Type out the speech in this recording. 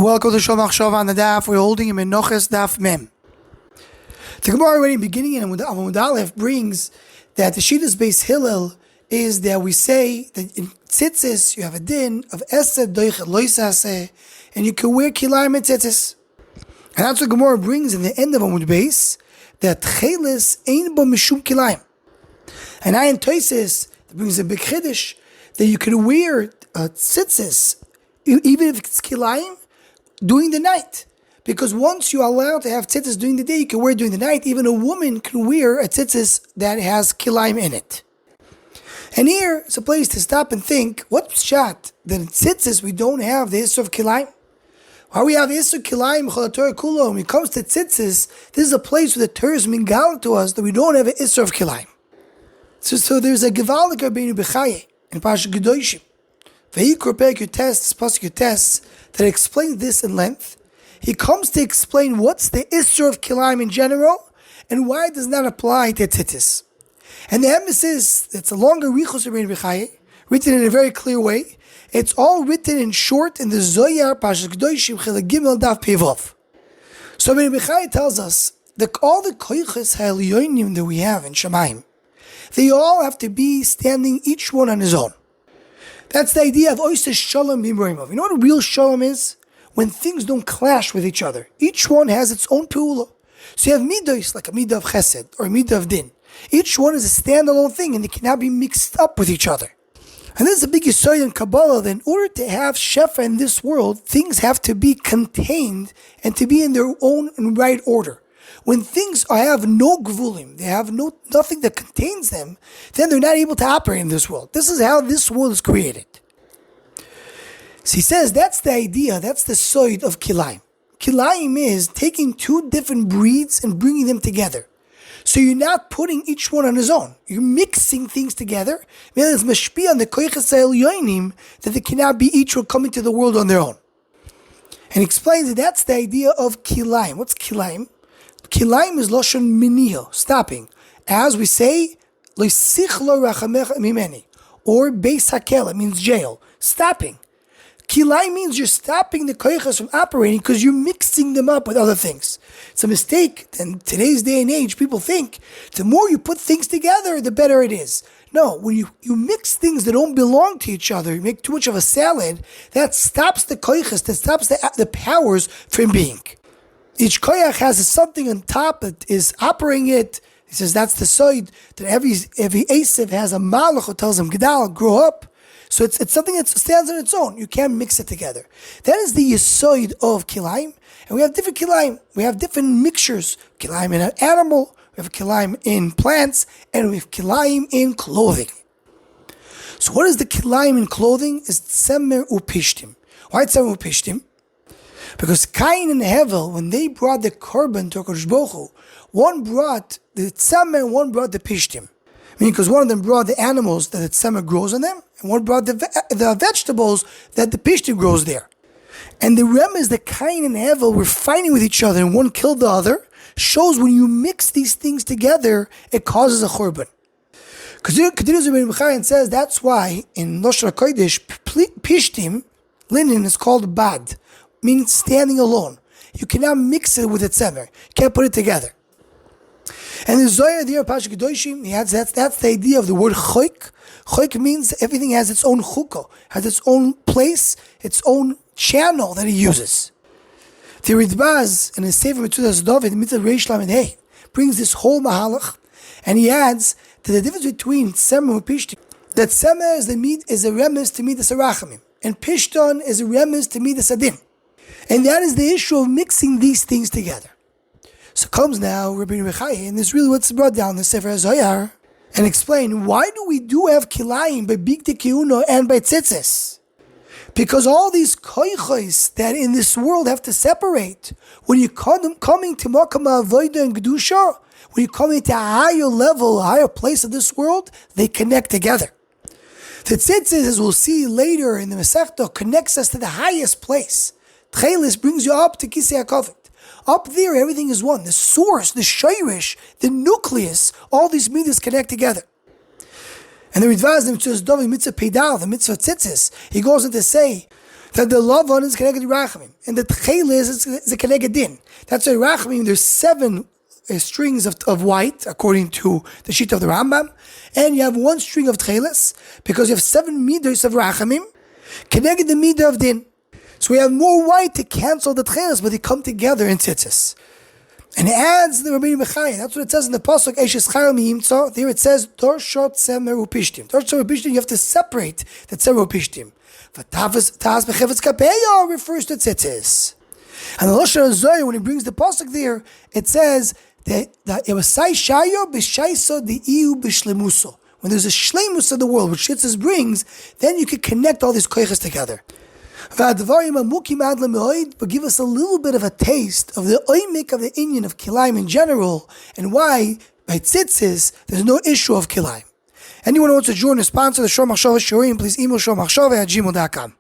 Welcome to Shalom Achshav on the Daf. We're holding in Menachos Daf Mem. The Gemara already beginning in Amud Aleph brings that the Shittas Beis Hillel is that we say that in Tzitzis you have a din of Esed Doichet Loisaseh, and you can wear Kilayim and Tzitzis. And that's what Gemara brings in the end of Amud Beis, that Chelis Ein Bo Mishum Kilayim. And I in Toises that brings a big Chiddush that you can wear Tzitzis even if it's Kilayim during the night, because once you are allowed to have tzitzis during the day, you can wear it during the night. Even a woman can wear a tzitzis that has kilayim in it. And here it's a place to stop and think, what's shot that in tzitzis we don't have the issur of kilayim? Why we have issur kilayim chol Torah kulo? When it comes to tzitzis, this is a place where the Torah is mingal to us that we don't have an issur of kilayim. So there's a gevaldik Rabbeinu Bechaye in Parashat Kedoshim. Vayikra Perek Yotes, Pasuk Yotes, that explains this in length. He comes to explain what's the issur of kilayim in general and why it does not apply to tzitzis. And the emphasis, it's a longer richos of Rabbeinu Bechaye, written in a very clear way. It's all written in short in the Zohar, Parashat Kedoshim, Chelek Gimel Daf Pevov. So Rabbeinu Bechaye tells us that all the koiches ha'elyonim that we have in Shamayim, they all have to be standing each one on his own. That's the idea of Oyster Shalom Bimroimov. You know what a real Shalom is? When things don't clash with each other. Each one has its own Peula. So you have Midos, like a Midah of Chesed, or a Midah of Din. Each one is a standalone thing, and they cannot be mixed up with each other. And this is a big Yesod in Kabbalah, that in order to have Shefa in this world, things have to be contained, and to be in their own and right order. When things have no gvulim, they have nothing that contains them, then they're not able to operate in this world. This is how this world is created. So he says that's the idea, that's the soid of Kilayim. Kilayim is taking two different breeds and bringing them together. So you're not putting each one on his own. You're mixing things together. It's mashpi on the koiches ha'elyonim that they cannot be each one coming to the world on their own. And he explains that that's the idea of Kilayim. What's Kilayim? Kilayim is Lashon Miniho, stopping. As we say, Loisich lo rachamecha mimeni, or Beis HaKeleh, means jail, stopping. Kilayim means you're stopping the koiches from operating because you're mixing them up with other things. It's a mistake. In today's day and age, people think the more you put things together, the better it is. No, when you mix things that don't belong to each other, you make too much of a salad, that stops the koiches, that stops the powers from being. Each koyach has something on top that is operating it. He says that's the side that every Esav has a malach who tells him, Gedal, grow up. So it's something that stands on its own. You can't mix it together. That is the Yesod of Kilayim. And we have different Kilayim. We have different mixtures. Kilayim in an animal, we have Kilayim in plants, and we have Kilayim in clothing. So what is the Kilayim in clothing? Is Tzemer Upishtim. Why Tzemer Upishtim? Because Cain and Hevel, when they brought the korban to HaKadosh Baruch Hu, one brought the tzemer and one brought the pishtim. Meaning, because one of them brought the animals that the tzemer grows on them, and one brought the vegetables that the pishtim grows there. And the remez that Cain and Hevel were fighting with each other, and one killed the other, shows when you mix these things together, it causes a korban. Continues Rabbeinu Bechaye and says that's why in Lashon HaKodesh, pishtim, linen, is called bad, meaning standing alone. You cannot mix it with a tzemer. You can't put it together. And the Zohar there, Parashat Kedoshim, that's the idea of the word choik. Choik means everything has its own chuko, has its own place, its own channel that he uses. The Ridbaz in his Sefer Metzudas David, Mitzvah Reish Lamed Hey, brings this whole mahalach, and he adds that the difference between tzemer and pishtim, that tzemer is a remez to midas harachamim, and pishton is a remez to midas adin. And that is the issue of mixing these things together. So comes now Rabbeinu Bechaye, and this is really what's brought down in the Sefer Zohar, and explain why do we have Kilayim by Bigdei Kehuna and by Tzitzis? Because all these koiches that in this world have to separate, when you're coming to Makam Avodah and Kedusha, when you're coming to a higher level, a higher place of this world, they connect together. The Tzitzis, as we'll see later in the Masechta, connects us to the highest place. Tchelis brings you up to Kisei HaKavod. Up there, everything is one. The source, the shayrish, the nucleus, all these mitzvahs connect together. And the Ridvaz, the Mitzvah David, Mitzvah Peidal, the Mitzvah Tzitzis, he goes on to say That the Lavan is Keneged Rachamim, and the Tchelis is a Keneged Din. That's why Rachamim, there's 7 strings of white, according to the sheet of the Rambam, and you have 1 string of Tchelis, because you have 7 midos of Rachamim, Keneged the midah of Din. So we have more white to cancel the Tchelis, but they come together in Tzitzis. And it adds the Rabbeinu Bechaya. That's what it says in the pasuk. Eshes Chayil Miyimtzo. There it says Dorshot Tzemer Upishtim. Dorshot Upishtim. You have to separate the Tzemer Upishtim. V'tavas Bechevitz Kapeya refers to Tzitzis. And the Lashon Zohar, when he brings the pasuk there, it says that it was Sai Shayo B'Shaiso Di'iu B'Shlemuso. When there's a Shlemus of the world, which Tzitzis brings, then you can connect all these koiches together. But give us a little bit of a taste of the oimik of the inyan of Kilayim in general, and why by Tzitzis there's no issue of Kilayim. Anyone who wants to join and sponsor the Shor Machshava Shiurim, please email shormachshava@gmail.com.